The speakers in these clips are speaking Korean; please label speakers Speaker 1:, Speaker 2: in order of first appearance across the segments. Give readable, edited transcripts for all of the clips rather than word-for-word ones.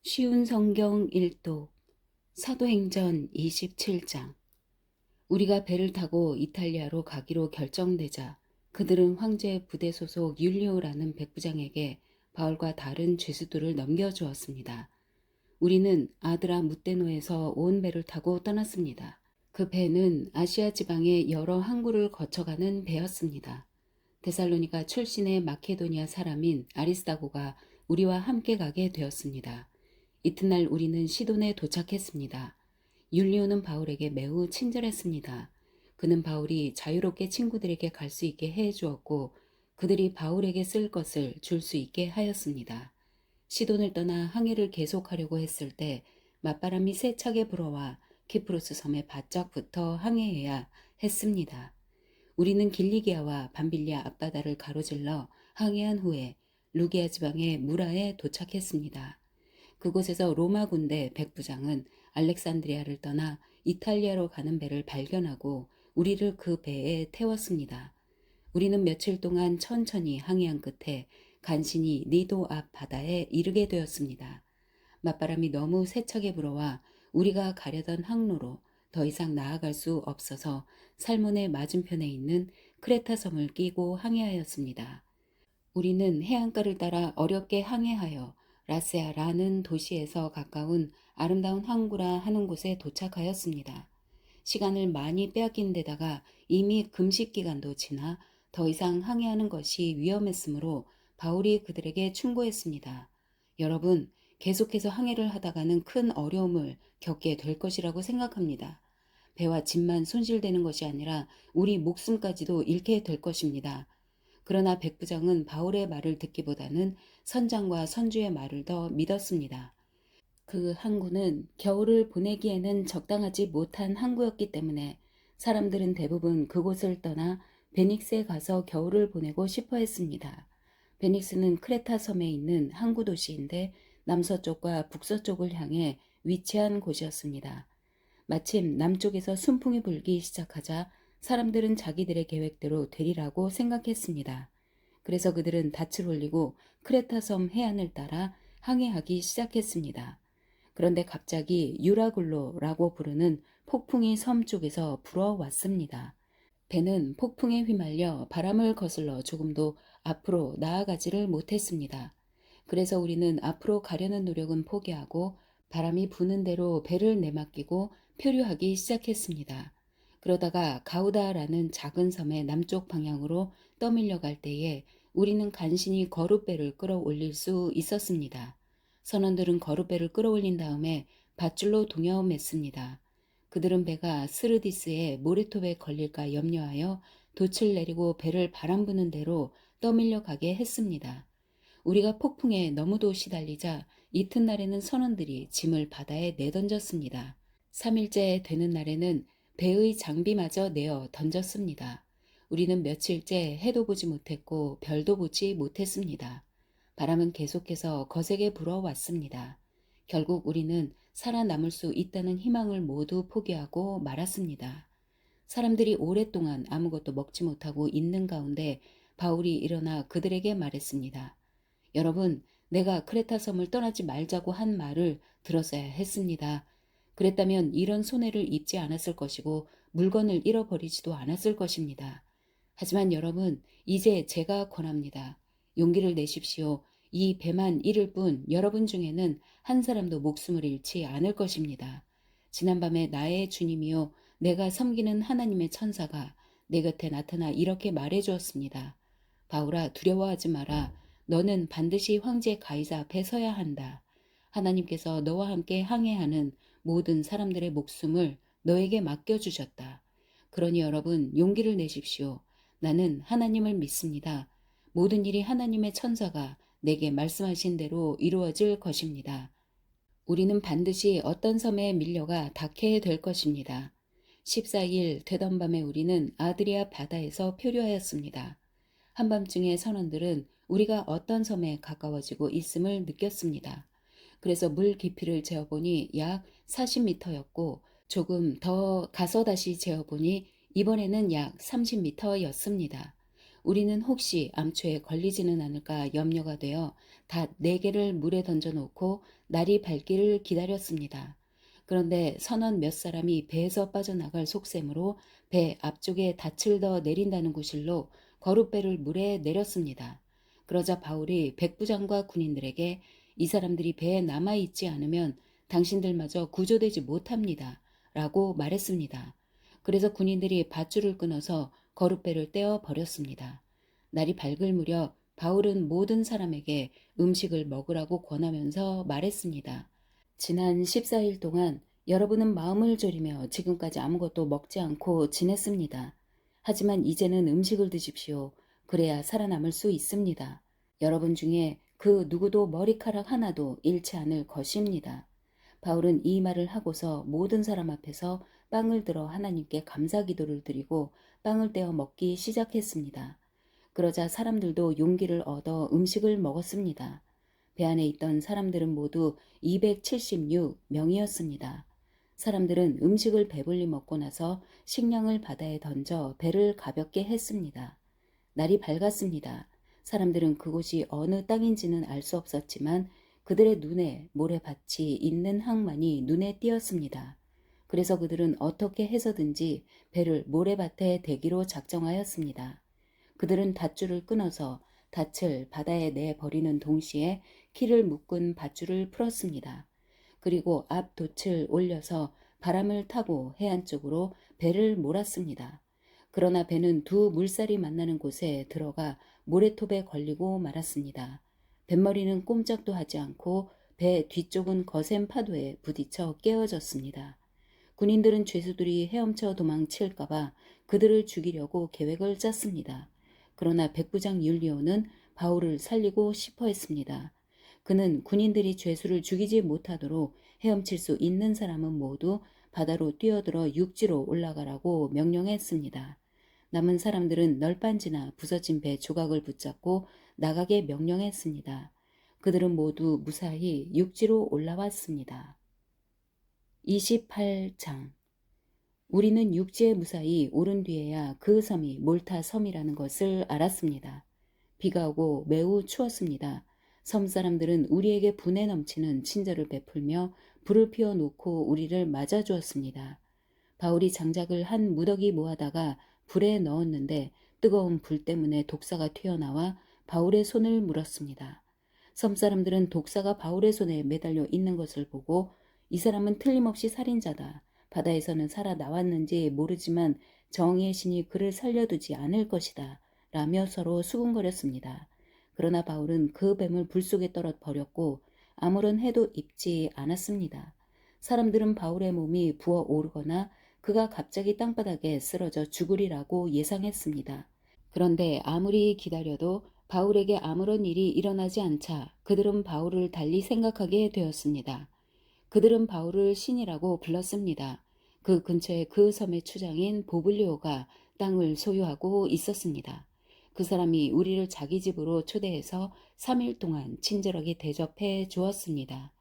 Speaker 1: 쉬운 성경 1도 사도행전 27장. 우리가 배를 타고 이탈리아로 가기로 결정되자 그들은 황제 부대 소속 율리오라는 백부장에게 바울과 다른 죄수들을 넘겨주었습니다. 우리는 아드라 무테노에서 온 배를 타고 떠났습니다. 그 배는 아시아 지방의 여러 항구를 거쳐가는 배였습니다. 데살로니가 출신의 마케도니아 사람인 아리스다고가 우리와 함께 가게 되었습니다. 이튿날 우리는 시돈에 도착했습니다. 율리오는 바울에게 매우 친절했습니다. 그는 바울이 자유롭게 친구들에게 갈 수 있게 해 주었고 그들이 바울에게 쓸 것을 줄 수 있게 하였습니다. 시돈을 떠나 항해를 계속하려고 했을 때 맞바람이 세차게 불어와 키프로스 섬에 바짝 붙어 항해해야 했습니다. 우리는 길리기아와 밤빌리아 앞바다를 가로질러 항해한 후에 루기아 지방의 무라에 도착했습니다. 그곳에서 로마 군대 백부장은 알렉산드리아를 떠나 이탈리아로 가는 배를 발견하고 우리를 그 배에 태웠습니다. 우리는 며칠 동안 천천히 항해한 끝에 간신히 니도 앞 바다에 이르게 되었습니다. 맞바람이 너무 세차게 불어와 우리가 가려던 항로로 더 이상 나아갈 수 없어서 살몬의 맞은편에 있는 크레타 섬을 끼고 항해하였습니다. 우리는 해안가를 따라 어렵게 항해하여 라세아라는 도시에서 가까운 아름다운 항구라 하는 곳에 도착하였습니다. 시간을 많이 빼앗긴 데다가 이미 금식 기간도 지나 더 이상 항해하는 것이 위험했으므로 바울이 그들에게 충고했습니다. 여러분, 계속해서 항해를 하다가는 큰 어려움을 겪게 될 것이라고 생각합니다. 배와 짐만 손실되는 것이 아니라 우리 목숨까지도 잃게 될 것입니다. 그러나 백부장은 바울의 말을 듣기보다는 선장과 선주의 말을 더 믿었습니다. 그 항구는 겨울을 보내기에는 적당하지 못한 항구였기 때문에 사람들은 대부분 그곳을 떠나 베닉스에 가서 겨울을 보내고 싶어 했습니다. 베닉스는 크레타 섬에 있는 항구 도시인데 남서쪽과 북서쪽을 향해 위치한 곳이었습니다. 마침 남쪽에서 순풍이 불기 시작하자 사람들은 자기들의 계획대로 되리라고 생각했습니다. 그래서 그들은 닻을 올리고 크레타 섬 해안을 따라 항해하기 시작했습니다. 그런데 갑자기 유라굴로라고 부르는 폭풍이 섬 쪽에서 불어왔습니다. 배는 폭풍에 휘말려 바람을 거슬러 조금도 앞으로 나아가지를 못했습니다. 그래서 우리는 앞으로 가려는 노력은 포기하고 바람이 부는 대로 배를 내맡기고 표류하기 시작했습니다. 그러다가 가우다라는 작은 섬의 남쪽 방향으로 떠밀려 갈 때에 우리는 간신히 거룻배를 끌어올릴 수 있었습니다. 선원들은 거룻배를 끌어올린 다음에 밧줄로 동여맸습니다. 그들은 배가 스르디스의 모래톱에 걸릴까 염려하여 돛을 내리고 배를 바람 부는 대로 떠밀려 가게 했습니다. 우리가 폭풍에 너무도 시달리자 이튿날에는 선원들이 짐을 바다에 내던졌습니다. 3일째 되는 날에는 배의 장비마저 내어 던졌습니다. 우리는 며칠째 해도 보지 못했고 별도 보지 못했습니다. 바람은 계속해서 거세게 불어왔습니다. 결국 우리는 살아남을 수 있다는 희망을 모두 포기하고 말았습니다. 사람들이 오랫동안 아무것도 먹지 못하고 있는 가운데 바울이 일어나 그들에게 말했습니다. 여러분, 내가 크레타 섬을 떠나지 말자고 한 말을 들었어야 했습니다. 그랬다면 이런 손해를 입지 않았을 것이고 물건을 잃어버리지도 않았을 것입니다. 하지만 여러분, 이제 제가 권합니다. 용기를 내십시오. 이 배만 잃을 뿐 여러분 중에는 한 사람도 목숨을 잃지 않을 것입니다. 지난밤에 나의 주님이요 내가 섬기는 하나님의 천사가 내 곁에 나타나 이렇게 말해 주었습니다. 바울아, 두려워하지 마라. 너는 반드시 황제 가이사 앞에 서야 한다. 하나님께서 너와 함께 항해하는 모든 사람들의 목숨을 너에게 맡겨주셨다. 그러니 여러분, 용기를 내십시오. 나는 하나님을 믿습니다. 모든 일이 하나님의 천사가 내게 말씀하신 대로 이루어질 것입니다. 우리는 반드시 어떤 섬에 밀려가 닿게 될 것입니다. 14일 되던 밤에 우리는 아드리아 바다에서 표류하였습니다. 한밤중에 선원들은 우리가 어떤 섬에 가까워지고 있음을 느꼈습니다. 그래서 물 깊이를 재어보니 약 40m였고 조금 더 가서 다시 재어보니 이번에는 약 30m였습니다. 우리는 혹시 암초에 걸리지는 않을까 염려가 되어 닷 4개를 물에 던져놓고 날이 밝기를 기다렸습니다. 그런데 선원 몇 사람이 배에서 빠져나갈 속셈으로 배 앞쪽에 닻을 더 내린다는 구실로 거룻배를 물에 내렸습니다. 그러자 바울이 백부장과 군인들에게 이 사람들이 배에 남아있지 않으면 당신들마저 구조되지 못합니다. 라고 말했습니다. 그래서 군인들이 밧줄을 끊어서 거룻배를 떼어 버렸습니다. 날이 밝을 무렵 바울은 모든 사람에게 음식을 먹으라고 권하면서 말했습니다. 지난 14일 동안 여러분은 마음을 졸이며 지금까지 아무것도 먹지 않고 지냈습니다. 하지만 이제는 음식을 드십시오. 그래야 살아남을 수 있습니다. 여러분 중에 그 누구도 머리카락 하나도 잃지 않을 것입니다. 바울은 이 말을 하고서 모든 사람 앞에서 빵을 들어 하나님께 감사 기도를 드리고 빵을 떼어 먹기 시작했습니다. 그러자 사람들도 용기를 얻어 음식을 먹었습니다. 배 안에 있던 사람들은 모두 276명이었습니다. 사람들은 음식을 배불리 먹고 나서 식량을 바다에 던져 배를 가볍게 했습니다. 날이 밝았습니다. 사람들은 그곳이 어느 땅인지는 알 수 없었지만 그들의 눈에 모래밭이 있는 항만이 눈에 띄었습니다. 그래서 그들은 어떻게 해서든지 배를 모래밭에 대기로 작정하였습니다. 그들은 밧줄을 끊어서 닻을 바다에 내버리는 동시에 키를 묶은 밧줄을 풀었습니다. 그리고 앞 돛을 올려서 바람을 타고 해안 쪽으로 배를 몰았습니다. 그러나 배는 두 물살이 만나는 곳에 들어가 모래톱에 걸리고 말았습니다. 뱃머리는 꼼짝도 하지 않고 배 뒤쪽은 거센 파도에 부딪혀 깨어졌습니다. 군인들은 죄수들이 헤엄쳐 도망칠까봐 그들을 죽이려고 계획을 짰습니다. 그러나 백부장 율리오는 바울을 살리고 싶어 했습니다. 그는 군인들이 죄수를 죽이지 못하도록 헤엄칠 수 있는 사람은 모두 바다로 뛰어들어 육지로 올라가라고 명령했습니다. 남은 사람들은 널빤지나 부서진 배 조각을 붙잡고 나가게 명령했습니다. 그들은 모두 무사히 육지로 올라왔습니다. 28장 우리는 육지에 무사히 오른 뒤에야 그 섬이 몰타 섬이라는 것을 알았습니다. 비가 오고 매우 추웠습니다. 섬 사람들은 우리에게 분에 넘치는 친절을 베풀며 불을 피워놓고 우리를 맞아주었습니다. 바울이 장작을 한 무더기 모아다가 불에 넣었는데 뜨거운 불 때문에 독사가 튀어나와 바울의 손을 물었습니다. 섬 사람들은 독사가 바울의 손에 매달려 있는 것을 보고 이 사람은 틀림없이 살인자다. 바다에서는 살아 나왔는지 모르지만 정의의 신이 그를 살려두지 않을 것이다. 라며 서로 수군거렸습니다. 그러나 바울은 그 뱀을 불 속에 떨어 버렸고 아무런 해도 입지 않았습니다. 사람들은 바울의 몸이 부어오르거나 그가 갑자기 땅바닥에 쓰러져 죽으리라고 예상했습니다. 그런데 아무리 기다려도 바울에게 아무런 일이 일어나지 않자 그들은 바울을 달리 생각하게 되었습니다. 그들은 바울을 신이라고 불렀습니다. 그 근처에 그 섬의 추장인 보블리오가 땅을 소유하고 있었습니다. 그 사람이 우리를 자기 집으로 초대해서 3일 동안 친절하게 대접해 주었습니다.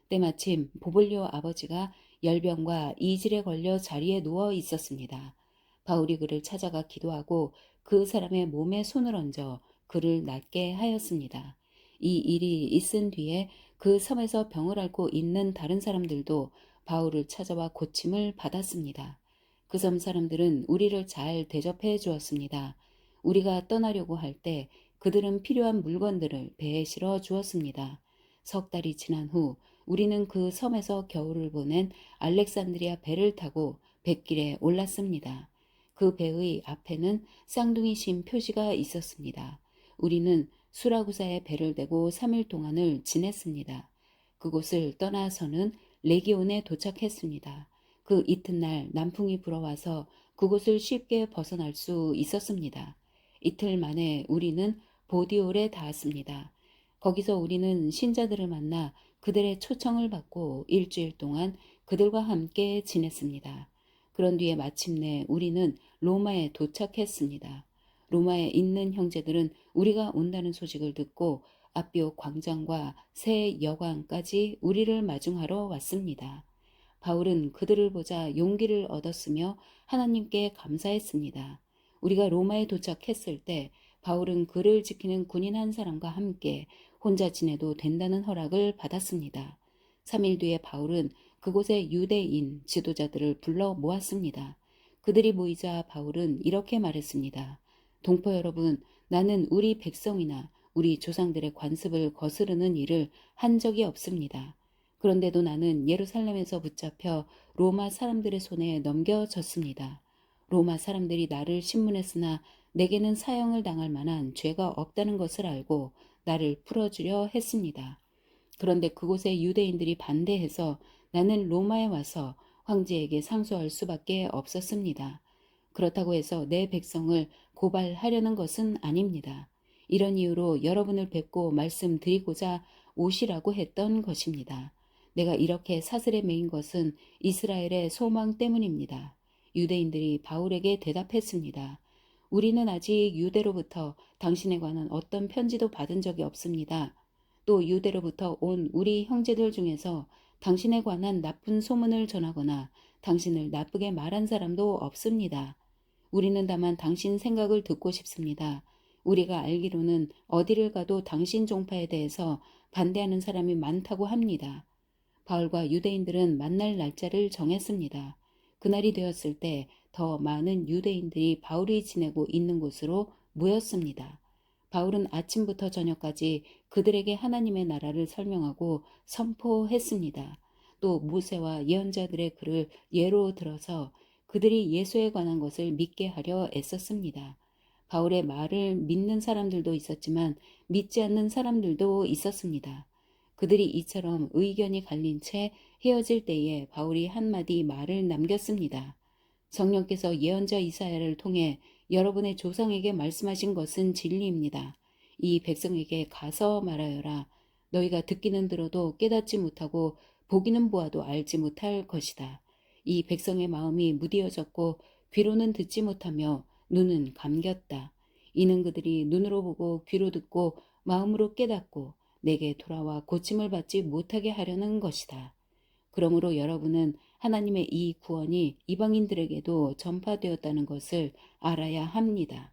Speaker 1: 때마침 보블리오 아버지가 열병과 이질에 걸려 자리에 누워 있었습니다. 바울이 그를 찾아가 기도하고 그 사람의 몸에 손을 얹어 그를 낫게 하였습니다. 이 일이 있은 뒤에 그 섬에서 병을 앓고 있는 다른 사람들도 바울을 찾아와 고침을 받았습니다. 그 섬 사람들은 우리를 잘 대접해 주었습니다. 우리가 떠나려고 할 때 그들은 필요한 물건들을 배에 실어 주었습니다. 석 달이 지난 후 우리는 그 섬에서 겨울을 보낸 알렉산드리아 배를 타고 뱃길에 올랐습니다. 그 배의 앞에는 쌍둥이 신 표시가 있었습니다. 우리는 수라구사에 배를 대고 3일 동안을 지냈습니다. 그곳을 떠나서는 레기온에 도착했습니다. 그 이튿날 남풍이 불어와서 그곳을 쉽게 벗어날 수 있었습니다. 이틀 만에 우리는 보디올에 닿았습니다. 거기서 우리는 신자들을 만나 그들의 초청을 받고 일주일 동안 그들과 함께 지냈습니다. 그런 뒤에 마침내 우리는 로마에 도착했습니다. 로마에 있는 형제들은 우리가 온다는 소식을 듣고 아비오 광장과 새 여관까지 우리를 마중하러 왔습니다. 바울은 그들을 보자 용기를 얻었으며 하나님께 감사했습니다. 우리가 로마에 도착했을 때 바울은 그를 지키는 군인 한 사람과 함께 혼자 지내도 된다는 허락을 받았습니다. 3일 뒤에 바울은 그곳의 유대인 지도자들을 불러 모았습니다. 그들이 모이자 바울은 이렇게 말했습니다. 동포 여러분, 나는 우리 백성이나 우리 조상들의 관습을 거스르는 일을 한 적이 없습니다. 그런데도 나는 예루살렘에서 붙잡혀 로마 사람들의 손에 넘겨졌습니다. 로마 사람들이 나를 신문했으나 내게는 사형을 당할 만한 죄가 없다는 것을 알고 나를 풀어주려 했습니다. 그런데 그곳의 유대인들이 반대해서 나는 로마에 와서 황제에게 상소할 수밖에 없었습니다. 그렇다고 해서 내 백성을 고발하려는 것은 아닙니다. 이런 이유로 여러분을 뵙고 말씀드리고자 오시라고 했던 것입니다. 내가 이렇게 사슬에 매인 것은 이스라엘의 소망 때문입니다. 유대인들이 바울에게 대답했습니다. 우리는 아직 유대로부터 당신에 관한 어떤 편지도 받은 적이 없습니다. 또 유대로부터 온 우리 형제들 중에서 당신에 관한 나쁜 소문을 전하거나 당신을 나쁘게 말한 사람도 없습니다. 우리는 다만 당신 생각을 듣고 싶습니다. 우리가 알기로는 어디를 가도 당신 종파에 대해서 반대하는 사람이 많다고 합니다. 바울과 유대인들은 만날 날짜를 정했습니다. 그날이 되었을 때 더 많은 유대인들이 바울이 지내고 있는 곳으로 모였습니다. 바울은 아침부터 저녁까지 그들에게 하나님의 나라를 설명하고 선포했습니다. 또 모세와 예언자들의 글을 예로 들어서 그들이 예수에 관한 것을 믿게 하려 애썼습니다. 바울의 말을 믿는 사람들도 있었지만 믿지 않는 사람들도 있었습니다. 그들이 이처럼 의견이 갈린 채 헤어질 때에 바울이 한마디 말을 남겼습니다. 성령께서 예언자 이사야를 통해 여러분의 조상에게 말씀하신 것은 진리입니다. 이 백성에게 가서 말하여라. 너희가 듣기는 들어도 깨닫지 못하고 보기는 보아도 알지 못할 것이다. 이 백성의 마음이 무디어졌고 귀로는 듣지 못하며 눈은 감겼다. 이는 그들이 눈으로 보고 귀로 듣고 마음으로 깨닫고 내게 돌아와 고침을 받지 못하게 하려는 것이다. 그러므로 여러분은 하나님의 이 구원이 이방인들에게도 전파되었다는 것을 알아야 합니다.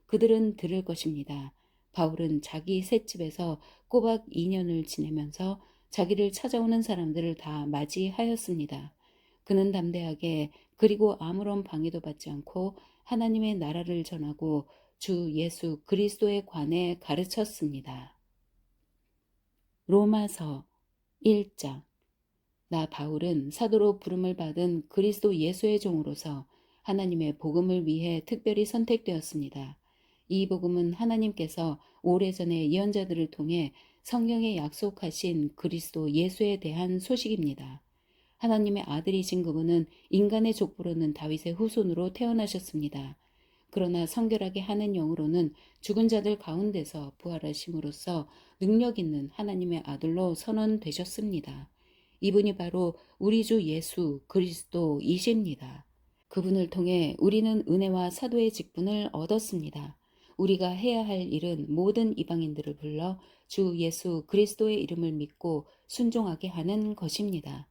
Speaker 1: 그들은 들을 것입니다. 바울은 자기 셋집에서 꼬박 2년을 지내면서 자기를 찾아오는 사람들을 다 맞이하였습니다. 그는 담대하게 그리고 아무런 방해도 받지 않고 하나님의 나라를 전하고 주 예수 그리스도에 관해 가르쳤습니다. 로마서 1장. 나 바울은 사도로 부름을 받은 그리스도 예수의 종으로서 하나님의 복음을 위해 특별히 선택되었습니다. 이 복음은 하나님께서 오래전에 예언자들을 통해 성경에 약속하신 그리스도 예수에 대한 소식입니다. 하나님의 아들이신 그분은 인간의 족보로는 다윗의 후손으로 태어나셨습니다. 그러나 성결하게 하는 영으로는 죽은 자들 가운데서 부활하심으로써 능력 있는 하나님의 아들로 선언되셨습니다. 이분이 바로 우리 주 예수 그리스도이십니다. 그분을 통해 우리는 은혜와 사도의 직분을 얻었습니다. 우리가 해야 할 일은 모든 이방인들을 불러 주 예수 그리스도의 이름을 믿고 순종하게 하는 것입니다.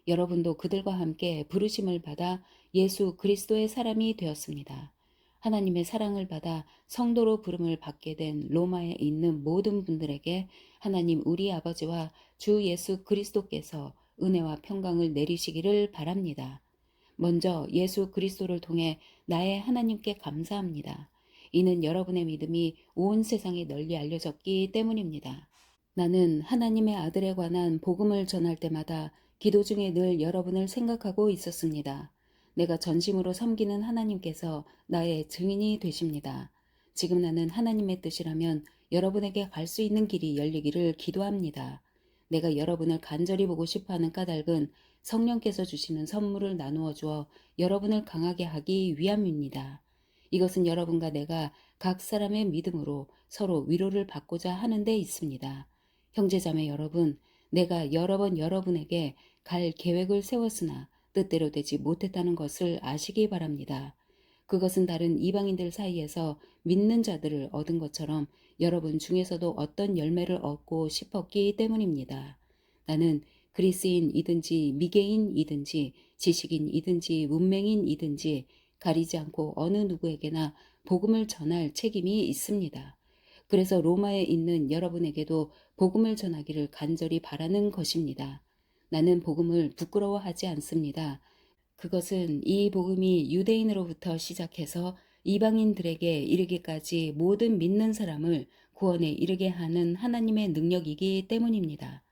Speaker 1: 여러분도 그들과 함께 부르심을 받아 예수 그리스도의 사람이 되었습니다. 하나님의 사랑을 받아 성도로 부름을 받게 된 로마에 있는 모든 분들에게 하나님 우리 아버지와 주 예수 그리스도께서 은혜와 평강을 내리시기를 바랍니다. 먼저 예수 그리스도를 통해 나의 하나님께 감사합니다. 이는 여러분의 믿음이 온 세상에 널리 알려졌기 때문입니다. 나는 하나님의 아들에 관한 복음을 전할 때마다 기도 중에 늘 여러분을 생각하고 있었습니다. 내가 전심으로 섬기는 하나님께서 나의 증인이 되십니다. 지금 나는 하나님의 뜻이라면 여러분에게 갈 수 있는 길이 열리기를 기도합니다. 내가 여러분을 간절히 보고 싶어하는 까닭은 성령께서 주시는 선물을 나누어 주어 여러분을 강하게 하기 위함입니다. 이것은 여러분과 내가 각 사람의 믿음으로 서로 위로를 받고자 하는 데 있습니다. 형제자매 여러분, 내가 여러 번 여러분에게 갈 계획을 세웠으나 뜻대로 되지 못했다는 것을 아시기 바랍니다. 그것은 다른 이방인들 사이에서 믿는 자들을 얻은 것처럼 여러분 중에서도 어떤 열매를 얻고 싶었기 때문입니다. 나는 그리스인이든지 미개인이든지 지식인이든지 문맹인이든지 가리지 않고 어느 누구에게나 복음을 전할 책임이 있습니다. 그래서 로마에 있는 여러분에게도 복음을 전하기를 간절히 바라는 것입니다. 나는 복음을 부끄러워하지 않습니다. 그것은 이 복음이 유대인으로부터 시작해서 이방인들에게 이르기까지 모든 믿는 사람을 구원에 이르게 하는 하나님의 능력이기 때문입니다.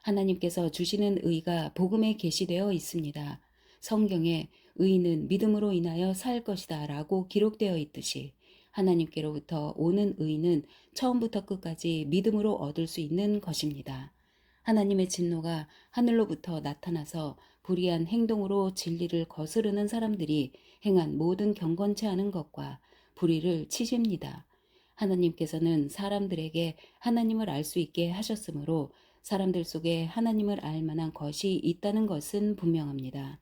Speaker 1: 하나님께서 주시는 의가 복음에 계시되어 있습니다. 성경에 의인은 믿음으로 인하여 살 것이다 라고 기록되어 있듯이 하나님께로부터 오는 의는 처음부터 끝까지 믿음으로 얻을 수 있는 것입니다. 하나님의 진노가 하늘로부터 나타나서 불의한 행동으로 진리를 거스르는 사람들이 행한 모든 경건치 않은 것과 불의를 치십니다. 하나님께서는 사람들에게 하나님을 알 수 있게 하셨으므로 사람들 속에 하나님을 알 만한 것이 있다는 것은 분명합니다.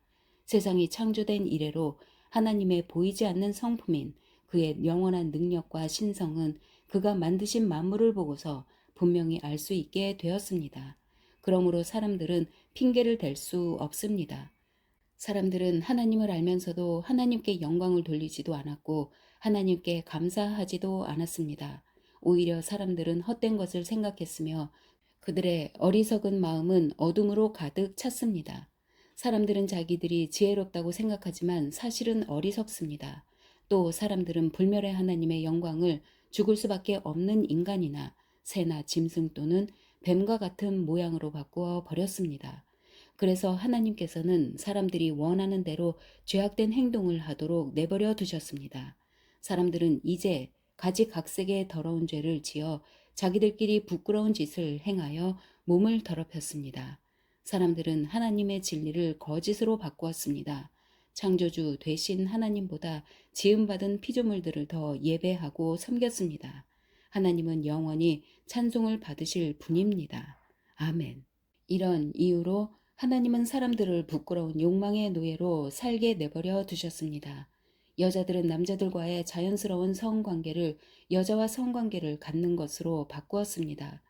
Speaker 1: 세상이 창조된 이래로 하나님의 보이지 않는 성품인 그의 영원한 능력과 신성은 그가 만드신 만물을 보고서 분명히 알 수 있게 되었습니다. 그러므로 사람들은 핑계를 댈 수 없습니다. 사람들은 하나님을 알면서도 하나님께 영광을 돌리지도 않았고 하나님께 감사하지도 않았습니다. 오히려 사람들은 헛된 것을 생각했으며 그들의 어리석은 마음은 어둠으로 가득 찼습니다. 사람들은 자기들이 지혜롭다고 생각하지만 사실은 어리석습니다. 또 사람들은 불멸의 하나님의 영광을 죽을 수밖에 없는 인간이나 새나 짐승 또는 뱀과 같은 모양으로 바꾸어 버렸습니다. 그래서 하나님께서는 사람들이 원하는 대로 죄악된 행동을 하도록 내버려 두셨습니다. 사람들은 이제 가지각색의 더러운 죄를 지어 자기들끼리 부끄러운 짓을 행하여 몸을 더럽혔습니다. 사람들은 하나님의 진리를 거짓으로 바꾸었습니다. 창조주 되신 하나님보다 지음받은 피조물들을 더 예배하고 섬겼습니다. 하나님은 영원히 찬송을 받으실 분입니다. 아멘. 이런 이유로 하나님은 사람들을 부끄러운 욕망의 노예로 살게 내버려 두셨습니다. 여자들은 남자들과의 자연스러운 성관계를 여자와 성관계를 갖는 것으로 바꾸었습니다.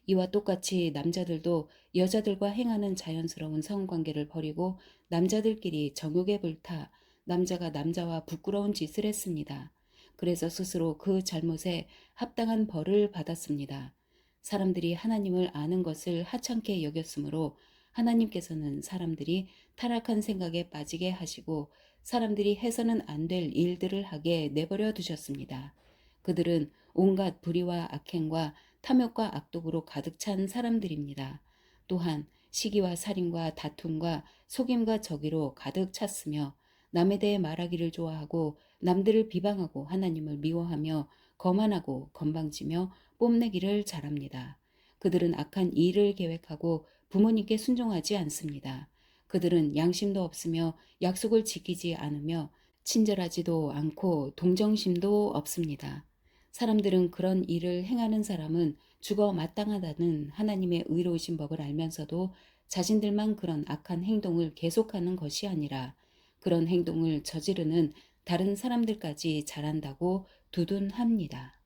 Speaker 1: 이와 똑같이 남자들도 여자들과 행하는 자연스러운 성관계를 버리고 남자들끼리 정욕에 불타 남자가 남자와 부끄러운 짓을 했습니다. 그래서 스스로 그 잘못에 합당한 벌을 받았습니다. 사람들이 하나님을 아는 것을 하찮게 여겼으므로 하나님께서는 사람들이 타락한 생각에 빠지게 하시고 사람들이 해서는 안 될 일들을 하게 내버려 두셨습니다. 그들은 온갖 불의와 악행과 탐욕과 악독으로 가득 찬 사람들입니다. 또한 시기와 살인과 다툼과 속임과 저기로 가득 찼으며 남에 대해 말하기를 좋아하고 남들을 비방하고 하나님을 미워하며 거만하고 건방지며 뽐내기를 잘합니다. 그들은 악한 일을 계획하고 부모님께 순종하지 않습니다. 그들은 양심도 없으며 약속을 지키지 않으며 친절하지도 않고 동정심도 없습니다. 사람들은 그런 일을 행하는 사람은 죽어 마땅하다는 하나님의 의로우신 법을 알면서도 자신들만 그런 악한 행동을 계속하는 것이 아니라 그런 행동을 저지르는 다른 사람들까지 잘한다고 두둔합니다.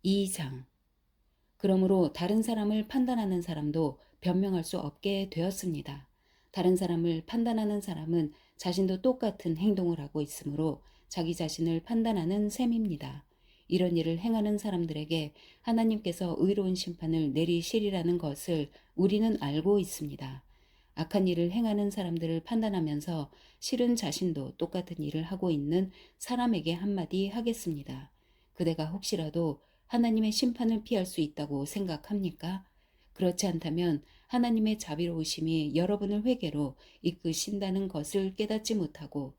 Speaker 1: 2장. 그러므로 다른 사람을 판단하는 사람도 변명할 수 없게 되었습니다. 다른 사람을 판단하는 사람은 자신도 똑같은 행동을 하고 있으므로 자기 자신을 판단하는 셈입니다. 이런 일을 행하는 사람들에게 하나님께서 의로운 심판을 내리시리라는 것을 우리는 알고 있습니다. 악한 일을 행하는 사람들을 판단하면서 실은 자신도 똑같은 일을 하고 있는 사람에게 한마디 하겠습니다. 그대가 혹시라도 하나님의 심판을 피할 수 있다고 생각합니까? 그렇지 않다면 하나님의 자비로우심이 여러분을 회개로 이끄신다는 것을 깨닫지 못하고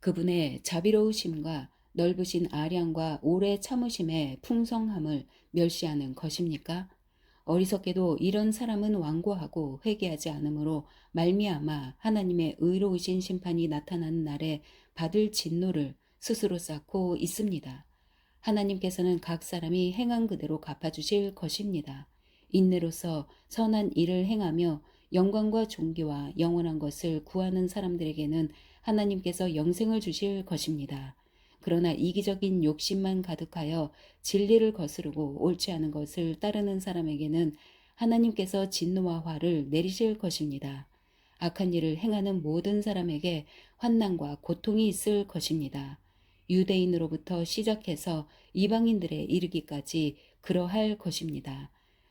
Speaker 1: 그분의 자비로우심과 넓으신 아량과 오래 참으심의 풍성함을 멸시하는 것입니까? 어리석게도 이런 사람은 완고하고 회개하지 않으므로 말미암아 하나님의 의로우신 심판이 나타나는 날에 받을 진노를 스스로 쌓고 있습니다. 하나님께서는 각 사람이 행한 그대로 갚아주실 것입니다. 인내로서 선한 일을 행하며 영광과 존귀와 영원한 것을 구하는 사람들에게는 하나님께서 영생을 주실 것입니다. 그러나 이기적인 욕심만 가득하여 진리를 거스르고 옳지 않은 것을 따르는 사람에게는 하나님께서 진노와 화를 내리실 것입니다. 악한 일을 행하는 모든 사람에게 환난과 고통이 있을 것입니다. 유대인으로부터 시작해서 이방인들에 이르기까지 그러할 것입니다.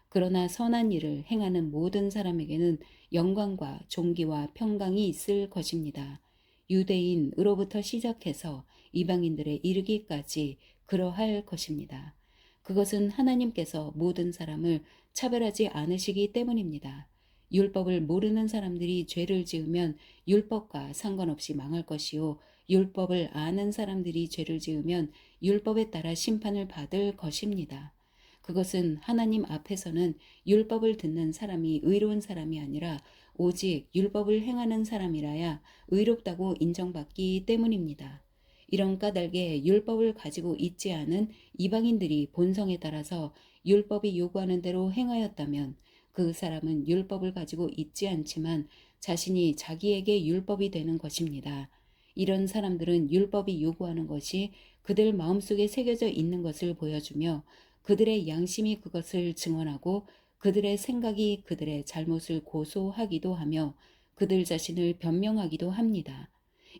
Speaker 1: 그러나 선한 일을 행하는 모든 사람에게는 영광과 존귀와 평강이 있을 것입니다. 유대인으로부터 시작해서 이방인들에 이르기까지 그러할 것입니다. 그것은 하나님께서 모든 사람을 차별하지 않으시기 때문입니다. 율법을 모르는 사람들이 죄를 지으면 율법과 상관없이 망할 것이요, 율법을 아는 사람들이 죄를 지으면 율법에 따라 심판을 받을 것입니다. 그것은 하나님 앞에서는 율법을 듣는 사람이 의로운 사람이 아니라 오직 율법을 행하는 사람이라야 의롭다고 인정받기 때문입니다. 이런 까닭에 율법을 가지고 있지 않은 이방인들이 본성에 따라서 율법이 요구하는 대로 행하였다면 그 사람은 율법을 가지고 있지 않지만 자신이 자기에게 율법이 되는 것입니다. 이런 사람들은 율법이 요구하는 것이 그들 마음속에 새겨져 있는 것을 보여주며 그들의 양심이 그것을 증언하고 그들의 생각이 그들의 잘못을 고소하기도 하며 그들 자신을 변명하기도 합니다.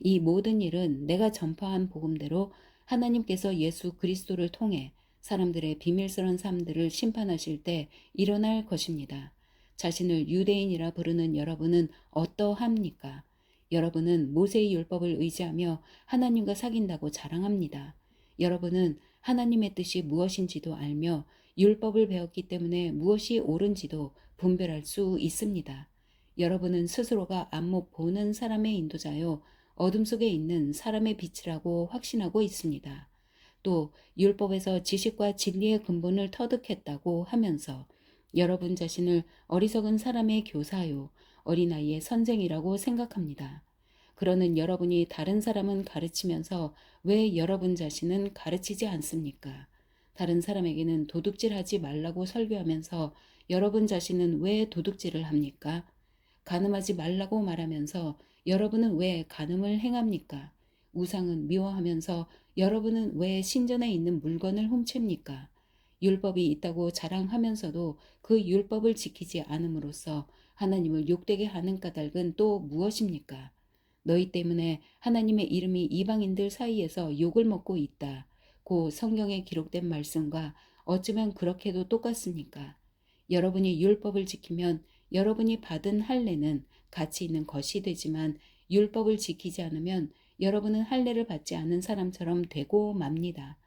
Speaker 1: 이 모든 일은 내가 전파한 복음대로 하나님께서 예수 그리스도를 통해 사람들의 비밀스러운 삶들을 심판하실 때 일어날 것입니다. 자신을 유대인이라 부르는 여러분은 어떠합니까? 여러분은 모세의 율법을 의지하며 하나님과 사귄다고 자랑합니다. 여러분은 하나님의 뜻이 무엇인지도 알며 율법을 배웠기 때문에 무엇이 옳은지도 분별할 수 있습니다. 여러분은 스스로가 안목 보는 사람의 인도자요, 어둠 속에 있는 사람의 빛이라고 확신하고 있습니다. 또 율법에서 지식과 진리의 근본을 터득했다고 하면서 여러분 자신을 어리석은 사람의 교사요, 어린아이의 선생이라고 생각합니다. 그러는 여러분이 다른 사람은 가르치면서 왜 여러분 자신은 가르치지 않습니까? 다른 사람에게는 도둑질하지 말라고 설교하면서 여러분 자신은 왜 도둑질을 합니까? 간음하지 말라고 말하면서 여러분은 왜 간음을 행합니까? 우상은 미워하면서 여러분은 왜 신전에 있는 물건을 훔칩니까? 율법이 있다고 자랑하면서도 그 율법을 지키지 않음으로써 하나님을 욕되게 하는 까닭은 또 무엇입니까? 너희 때문에 하나님의 이름이 이방인들 사이에서 욕을 먹고 있다. 고 성경에 기록된 말씀과 어쩌면 그렇게도 똑같습니까? 여러분이 율법을 지키면 여러분이 받은 할례는 가치 있는 것이 되지만 율법을 지키지 않으면 여러분은 할례를 받지 않은 사람처럼 되고 맙니다.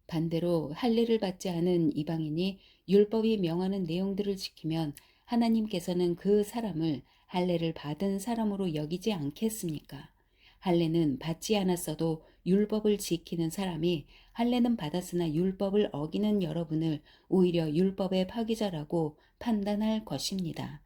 Speaker 1: 반대로 할례를 받지 않은 이방인이 율법이 명하는 내용들을 지키면 하나님께서는 그 사람을 할례를 받은 사람으로 여기지 않겠습니까? 할례는 받지 않았어도 율법을 지키는 사람이 할례는 받았으나 율법을 어기는 여러분을 오히려 율법의 파기자라고 판단할 것입니다.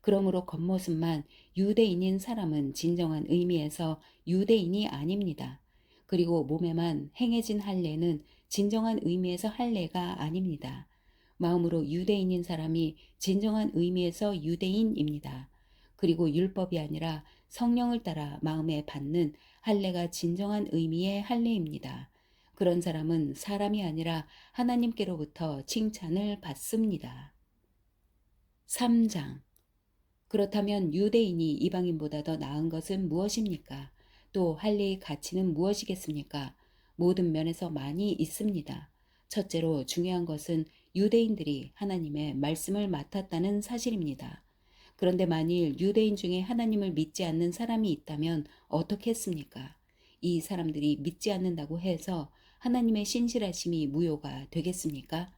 Speaker 1: 그러므로 겉모습만 유대인인 사람은 진정한 의미에서 유대인이 아닙니다. 그리고 몸에만 행해진 할례는 진정한 의미에서 할례가 아닙니다. 마음으로 유대인인 사람이 진정한 의미에서 유대인입니다. 그리고 율법이 아니라 성령을 따라 마음에 받는 할례가 진정한 의미의 할례입니다. 그런 사람은 사람이 아니라 하나님께로부터 칭찬을 받습니다. 3장. 그렇다면 유대인이 이방인보다 더 나은 것은 무엇입니까? 또 할례의 가치는 무엇이겠습니까? 모든 면에서 많이 있습니다. 첫째로 중요한 것은 유대인들이 하나님의 말씀을 맡았다는 사실입니다. 그런데 만일 유대인 중에 하나님을 믿지 않는 사람이 있다면 어떻게 했습니까? 이 사람들이 믿지 않는다고 해서 하나님의 신실하심이 무효가 되겠습니까?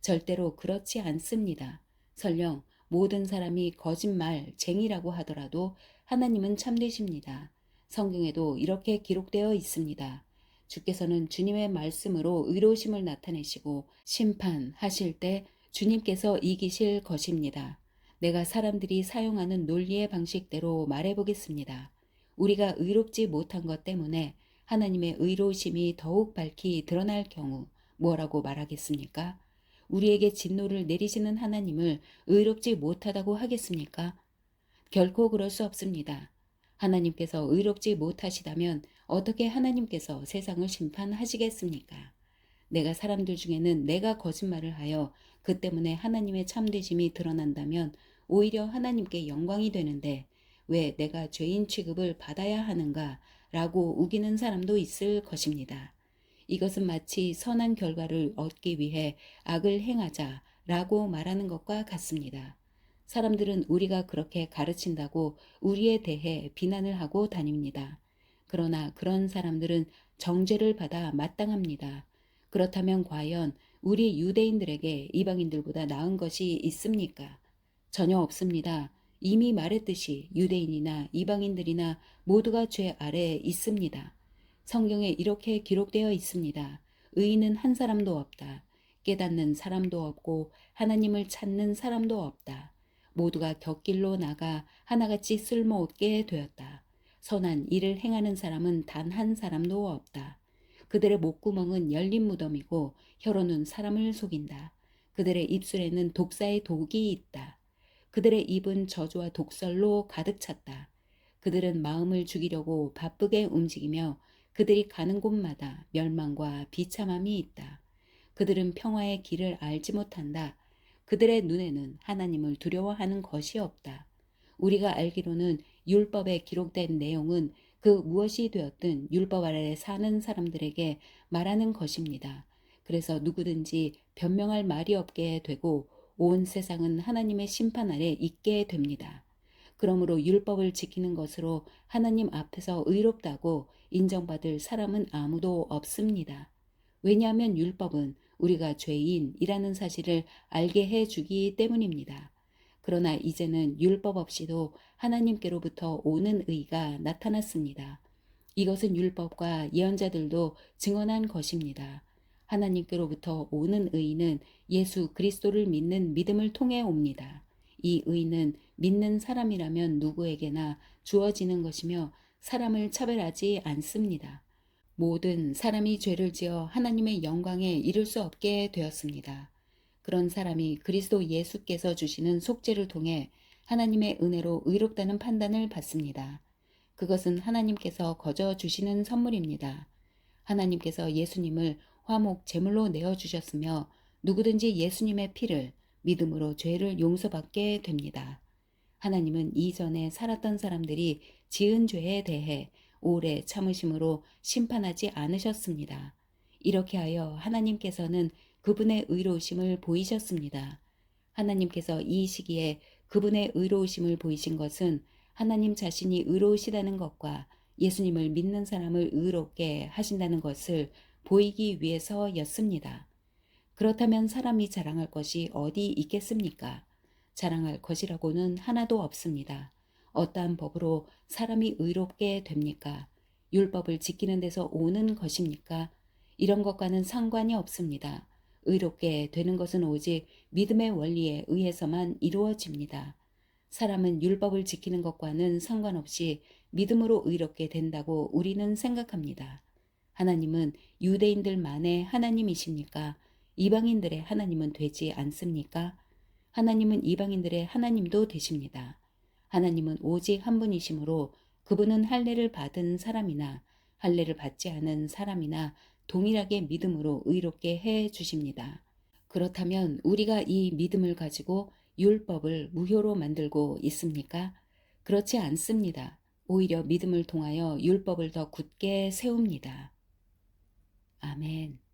Speaker 1: 절대로 그렇지 않습니다. 설령 모든 사람이 거짓말쟁이라고 하더라도 하나님은 참되십니다. 성경에도 이렇게 기록되어 있습니다. 주께서는 주님의 말씀으로 의로우심을 나타내시고 심판하실 때 주님께서 이기실 것입니다. 내가 사람들이 사용하는 논리의 방식대로 말해보겠습니다. 우리가 의롭지 못한 것 때문에 하나님의 의로우심이 더욱 밝히 드러날 경우 뭐라고 말하겠습니까? 우리에게 진노를 내리시는 하나님을 의롭지 못하다고 하겠습니까? 결코 그럴 수 없습니다. 하나님께서 의롭지 못하시다면 어떻게 하나님께서 세상을 심판하시겠습니까? 내가 사람들 중에는 내가 거짓말을 하여 그 때문에 하나님의 참되심이 드러난다면 오히려 하나님께 영광이 되는데 왜 내가 죄인 취급을 받아야 하는가 라고 우기는 사람도 있을 것입니다. 이것은 마치 선한 결과를 얻기 위해 악을 행하자 라고 말하는 것과 같습니다. 사람들은 우리가 그렇게 가르친다고 우리에 대해 비난을 하고 다닙니다. 그러나 그런 사람들은 정죄를 받아 마땅합니다. 그렇다면 과연 우리 유대인들에게 이방인들보다 나은 것이 있습니까? 전혀 없습니다. 이미 말했듯이 유대인이나 이방인들이나 모두가 죄 아래에 있습니다. 성경에 이렇게 기록되어 있습니다. 의인은 한 사람도 없다. 깨닫는 사람도 없고 하나님을 찾는 사람도 없다. 모두가 곁길로 나가 하나같이 쓸모없게 되었다. 선한 일을 행하는 사람은 단 한 사람도 없다. 그들의 목구멍은 열린 무덤이고 혀로는 사람을 속인다. 그들의 입술에는 독사의 독이 있다. 그들의 입은 저주와 독설로 가득 찼다. 그들은 마음을 죽이려고 바쁘게 움직이며 그들이 가는 곳마다 멸망과 비참함이 있다. 그들은 평화의 길을 알지 못한다. 그들의 눈에는 하나님을 두려워하는 것이 없다. 우리가 알기로는 율법에 기록된 내용은 그 무엇이 되었든 율법 아래 사는 사람들에게 말하는 것입니다. 그래서 누구든지 변명할 말이 없게 되고 온 세상은 하나님의 심판 아래 있게 됩니다. 그러므로 율법을 지키는 것으로 하나님 앞에서 의롭다고 인정받을 사람은 아무도 없습니다. 왜냐하면 율법은 우리가 죄인이라는 사실을 알게 해주기 때문입니다. 그러나 이제는 율법 없이도 하나님께로부터 오는 의가 나타났습니다. 이것은 율법과 예언자들도 증언한 것입니다. 하나님께로부터 오는 의는 예수 그리스도를 믿는 믿음을 통해 옵니다. 이 의는 믿는 사람이라면 누구에게나 주어지는 것이며 사람을 차별하지 않습니다. 모든 사람이 죄를 지어 하나님의 영광에 이를 수 없게 되었습니다. 그런 사람이 그리스도 예수께서 주시는 속죄를 통해 하나님의 은혜로 의롭다는 판단을 받습니다. 그것은 하나님께서 거저 주시는 선물입니다. 하나님께서 예수님을 화목 제물로 내어주셨으며 누구든지 예수님의 피를 믿음으로 죄를 용서받게 됩니다. 하나님은 이전에 살았던 사람들이 지은 죄에 대해 오래 참으심으로 심판하지 않으셨습니다. 이렇게 하여 하나님께서는 그분의 의로우심을 보이셨습니다. 하나님께서 이 시기에 그분의 의로우심을 보이신 것은 하나님 자신이 의로우시다는 것과 예수님을 믿는 사람을 의롭게 하신다는 것을 보이기 위해서였습니다. 그렇다면 사람이 자랑할 것이 어디 있겠습니까? 자랑할 것이라고는 하나도 없습니다. 어떠한 법으로 사람이 의롭게 됩니까? 율법을 지키는 데서 오는 것입니까? 이런 것과는 상관이 없습니다. 의롭게 되는 것은 오직 믿음의 원리에 의해서만 이루어집니다. 사람은 율법을 지키는 것과는 상관없이 믿음으로 의롭게 된다고 우리는 생각합니다. 하나님은 유대인들만의 하나님이십니까? 이방인들의 하나님은 되지 않습니까? 하나님은 이방인들의 하나님도 되십니다. 하나님은 오직 한 분이시므로 그분은 할례를 받은 사람이나 할례를 받지 않은 사람이나 동일하게 믿음으로 의롭게 해 주십니다. 그렇다면 우리가 이 믿음을 가지고 율법을 무효로 만들고 있습니까? 그렇지 않습니다. 오히려 믿음을 통하여 율법을 더 굳게 세웁니다. 아멘.